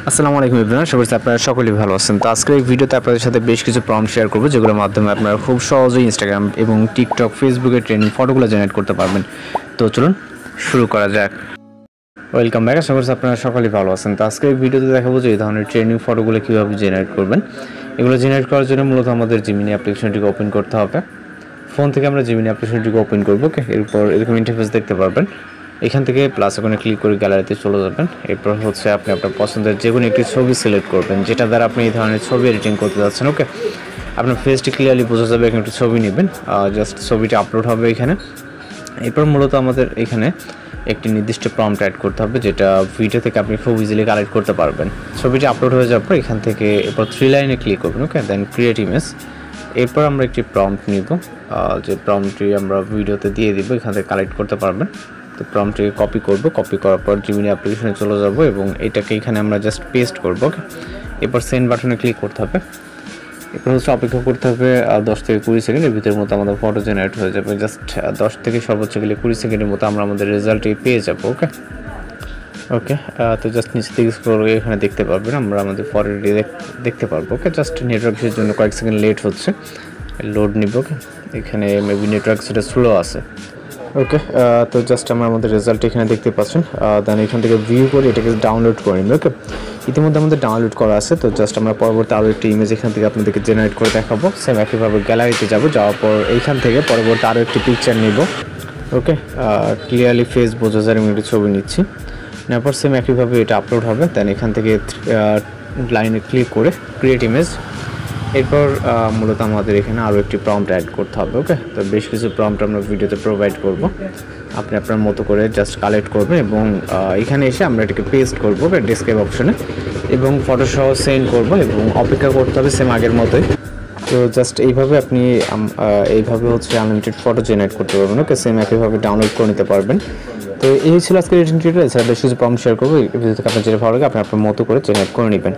আসসালামু আলাইকুম এভরিওয়ান, আশা করছি আপনারা সকলেই ভালো আছেন। তো আজকের এই ভিডিওতে আপনাদের সাথে বেশ কিছু প্রম্পট শেয়ার করব, যেগুলোর মাধ্যমে আপনারা খুব সহজেই ইনস্টাগ্রাম এবং টিকটক, ফেসবুকে ট্রেন্ডিং ফটোগুলো জেনারেট করতে পারবেন। তো চলুন শুরু করা যাক। ওয়েলকাম ব্যাক, আশা করছি আপনারা সকলেই ভালো আছেন। তো আজকের এই ভিডিওতে দেখাবো যে এই ধরনের ট্রেন্ডিং ফটোগুলো কীভাবে জেনারেট করবেন। এগুলো জেনারেট করার জন্য মূলত আমাদের জিমিনি অ্যাপ্লিকেশনটিকে ওপেন করতে হবে। ফোন থেকে আমরা জিমিনি অ্যাপ্লিকেশনটিকে ওপেন করবো। ওকে, এরপর এরকম ইন্টারফেস দেখতে পারবেন। এখান থেকে প্লাস আইকনে ক্লিক করে গ্যালারিতে চলে যাবেন। এরপর হচ্ছে আপনি আপনার পছন্দের যে কোনো একটি ছবি সিলেক্ট করবেন, যেটা দ্বারা আপনি এই ধরনের ছবি এডিটিং করতে যাচ্ছেন। ওকে, আপনার ফেসটি ক্লিয়ারলি বোঝা যাবে। এখানে একটি ছবি নেবেন, জাস্ট ছবিটি আপলোড হবে এখানে। এরপর মূলত আমাদের এখানে একটি নির্দিষ্ট প্রম্পট অ্যাড করতে হবে, যেটা ভিডিও থেকে আপনি খুব ইজিলি কালেক্ট করতে পারবেন। ছবিটি আপলোড হয়ে যাওয়ার পর এখান থেকে এরপর 3 লাইনে ক্লিক করবেন। ওকে, দেন ক্রিয়েট ইমেজ। এরপর আমরা একটি প্রম্পট নিব, যে প্রম্পটটি আমরা ভিডিওতে দিয়ে দিব, এখান থেকে কালেক্ট করতে পারবেন। তো প্রম্পটটিকে কপি করব, কপি করার পর জিমিনি অ্যাপ্লিকেশনে চলে যাব এবং এটাকে এখানে আমরা জাস্ট পেস্ট করব। ওকে, এরপর সেন্ড বাটনে ক্লিক করতে হবে। এরপর হচ্ছে অপেক্ষা করতে হবে 10 থেকে 20 সেকেন্ড। এর ভিতরের মতো আমাদের ফটো জেনারেট হয়ে যাবে। জাস্ট 10 থেকে সর্বোচ্চ গেলে 20 সেকেন্ডের মতো আমরা আমাদের রেজাল্টটি পেয়ে যাব। ওকে ওকে তো জাস্ট নিচে থেকে স্ক্রল করে এখানে দেখতে পারবেন, আমরা আমাদের ফটোটি দেখতে পারবো। ওকে, জাস্ট নেটওয়ার্কের জন্য কয়েক সেকেন্ড লেট হচ্ছে, লোড নিব। ওকে, এখানে মেবি নেটওয়ার্ক সেটা স্লো আছে। ওকে, তো জাস্ট আমরা আমাদের রেজাল্ট এখানে দেখতে পাচ্ছেন। দেন এখান থেকে ভিউ করে এটাকে ডাউনলোড করে নিন। ওকে, ইতিমধ্যে আমাদের ডাউনলোড করা আছে। তো জাস্ট আমরা পরবর্তী আরও একটি ইমেজ এখান থেকে আপনাদেরকে জেনারেট করে দেখাবো। সেম একইভাবে গ্যালারিতে যাওয়ার পর এইখান থেকে পরবর্তী আরও একটি পিকচার নিব। ওকে, ক্লিয়ারলি ফেস বোঝা যায় এবং একটি ছবি নিচ্ছি। নেওয়ার পর সেম একইভাবে এটা আপলোড হবে। দেন এখান থেকে লাইনে ক্লিক করে ক্রিয়েট ইমেজ। এরপর মূলত আমাদের এখানে আরও একটি প্রম্পট অ্যাড করতে হবে। ওকে, তো বেশ কিছু প্রম্পট আমরা ভিডিওতে প্রোভাইড করব, আপনি আপনার মতো করে জাস্ট কালেক্ট করবেন এবং এখানে এসে আমরা এটাকে পেস্ট করবো ডেসক্রাইব অপশনে এবং ফটো সহ সেন্ড করব এবং অপেক্ষা করতে হবে সেম আগের মতোই। তো জাস্ট এইভাবে আপনি এইভাবে হচ্ছে আনলিমিটেড ফটো জেনারেট করতে পারবেন। ওকে, সেম একইভাবে ডাউনলোড করে নিতে পারবেন। তো এই ছিল আজকের এডিটিং টিউটোরিয়াল। এছাড়া বেশ কিছু প্রম্পট শেয়ার করবো, এই ভিডিও থেকে আপনার যেটা ভালো লাগে আপনি আপনার মতো করে জেনারেট করে নেবেন।